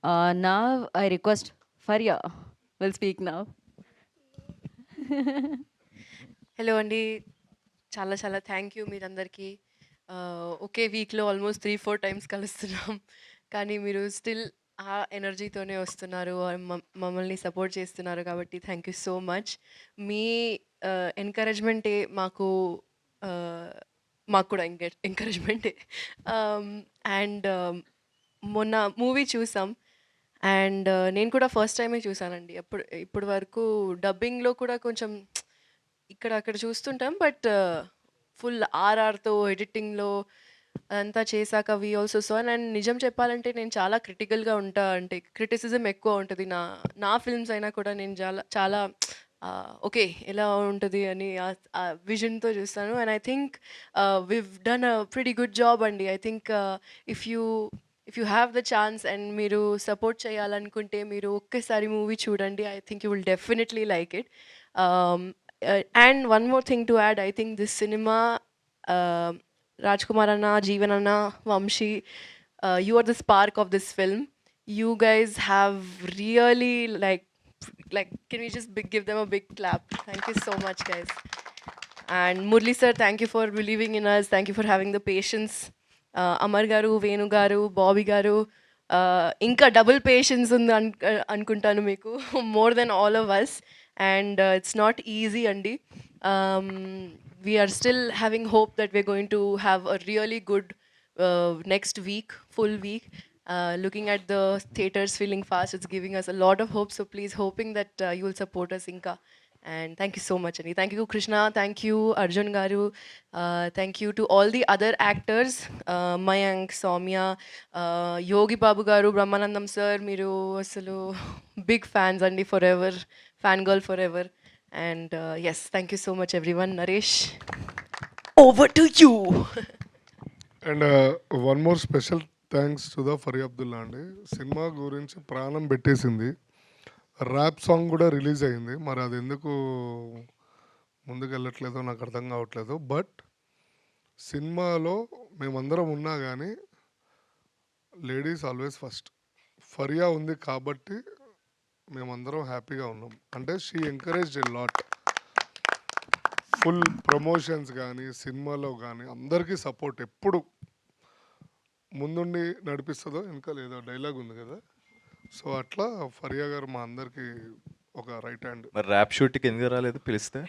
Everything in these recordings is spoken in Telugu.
Now I request Faria will speak now. Hello అండి. చాలా చాలా థ్యాంక్ యూ మీరందరికీ. ఒకే వీక్లో ఆల్మోస్ట్ 3-4 టైమ్స్ కలుస్తున్నాం. కానీ మీరు స్టిల్ ఆ ఎనర్జీతోనే వస్తున్నారు, మమ్మల్ని సపోర్ట్ చేస్తున్నారు కాబట్టి థ్యాంక్ యూ సో మచ్. మీ ఎంకరేజ్మెంటే మాకు కూడా ఎంకరేజ్మెంటే. అండ్ మొన్న మూవీ చూసాం. అండ్ నేను కూడా ఫస్ట్ టైమే చూసానండి. ఇప్పటి వరకు డబ్బింగ్లో కూడా కొంచెం ఇక్కడ అక్కడ చూస్తుంటాం. బట్ ఫుల్ ఆర్ఆర్తో ఎడిటింగ్లో అదంతా చేశాక వి ఆల్సో సో. అండ్ నిజం చెప్పాలంటే నేను చాలా క్రిటికల్గా ఉంటా. అంటే క్రిటిసిజం ఎక్కువ ఉంటుంది నా ఫిల్మ్స్ అయినా కూడా. నేను చాలా చాలా ఓకే ఎలా ఉంటుంది అని ఆ విజన్తో చూస్తాను. And I think we've done a pretty good job అండి. I think if you have the chance and మీరు సపోర్ట్ చేయాలనుకుంటే మీరు ఒక్కసారి మూవీ చూడండి. I think you will definitely like it. And one more thing to add, I think this cinema, Rajkumar Anna, Jeevan Anna, Vamshi, you are the spark of this film. You guys have really like can we just give them a big clap? Thank you so much, guys. And Murli sir, thank you for believing in us. Thank you for having the patience. Amar garu, Venu garu, Bobby garu, ఇంకా డబుల్ పేషెన్స్ ఉంది అనుకుంటాను మీకు, more than all of us. And it's not easy, Andy. We are still having hope that we're going to have a really good next week, full week. Looking at the theaters filling fast, it's giving us a lot of hope. So please, hoping that you will support us, Inka. And thank you so much, Andy. Thank you, Krishna. Thank you, Arjun Garu. Thank you to all the other actors, Mayank, Soumya, Yogi Babu Garu, Brahmanandam sir. Miru asalu big fans, Andy, forever. Fangirl forever. And yes, thank you so much, everyone. Naresh, over to you. And one more special thanks to the Faria Abdullah అండి. సినిమా గురించి ప్రాణం పెట్టేసింది. ర్యాప్ సాంగ్ కూడా రిలీజ్ అయింది. మరి అది ఎందుకు ముందుకు వెళ్ళట్లేదో నాకు అర్థం కావట్లేదు. బట్ సినిమాలో మేమందరం ఉన్నా కానీ లేడీస్ ఆల్వేస్ ఫస్ట్. ఫరియా ఉంది కాబట్టి మేమందరం హ్యాపీగా ఉన్నాం. అంటే she encouraged a lot. Full promotions కానీ సినిమాలో కానీ అందరికీ సపోర్ట్ ఎప్పుడు ముందుండి నడిపిస్తుందో. ఇంకా లేదో డైలాగ్ ఉంది కదా, సో అట్లా ఫరియా గారు మా అందరికి ఒక రైట్ హ్యాండ్. మరి ర్యాప్ షూట్కి ఎందుకు రాలేదు పిలిస్తే?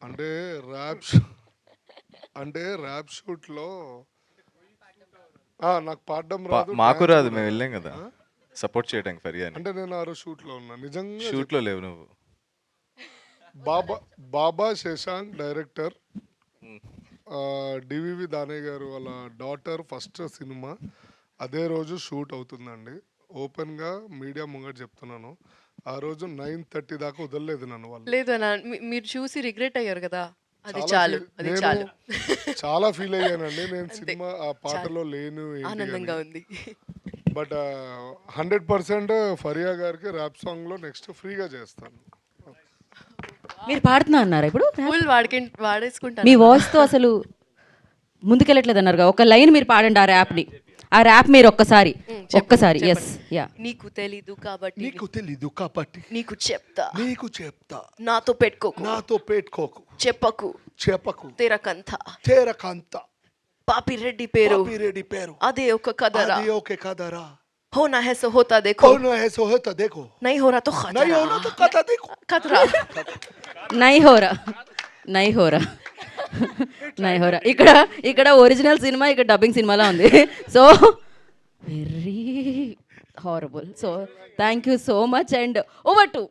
అంటే ర్యాప్ షూట్లో నాకు పాడడం రాదు, మాకు రాదు, మేము వెళ్ళాం కదా సపోర్ట్ చేయడానికి ఫరియా. అంటే నేను ఆ రోజు షూట్లో ఉన్నా. నిజంగా షూట్లో లేవు నువ్వు. బాబా శశాంక్ డైరెక్టర్, డివివి దానయ్య గారు వాళ్ళ డాటర్ ఫస్ట్ సినిమా అదే రోజు షూట్ అవుతుందండి. ఓపెన్గా మీడియా ముంగట చెప్తున్నాను, ఆ రోజు 9:30 దాకా వదలలేదు నన్ను వాళ్ళు. లేదు మీరు చూసి రిగ్రెట్ అయ్యారు కదా, అది చాలు, అది చాలు. చాలా ఫీల్ అయ్యానండి నేను సినిమా ఆ పాటలో లేను, ఆనందంగా ఉంది. బట్ 100% ఫరియా గారికి ర్యాప్ సాంగ్లో నెక్స్ట్ ఫ్రీగా చేస్తాను. మీరు పాడుతున్నా అన్నారా ఇప్పుడు? ఫుల్ వాడేసుకుంటాను. మీ వాయిస్తో అసలు ముందుకెళ్ళట్లేదు అన్నారుగా. ఒక లైన్ మీరు పాడండి ఆ ర్యాప్ని. ఆ ర్యాప్ మీరు ఒక్కసారి ఎస్. యా. నీకు తెలీదు కాబట్టి నీకు చెప్తా నాతో పెట్టుకోకు చెప్పకు తెరకంత పాపిరెడ్డి పేరు అదే ఒక కదరా. होना है सो होता देखो नहीं हो रहा तो खतरा नहीं हो रहा. ఇక్కడ ఒరిజినల్ సినిమా, ఇక్కడ డబ్బింగ్ సినిమాలా ఉంది. So very horrible. So thank you so much and over to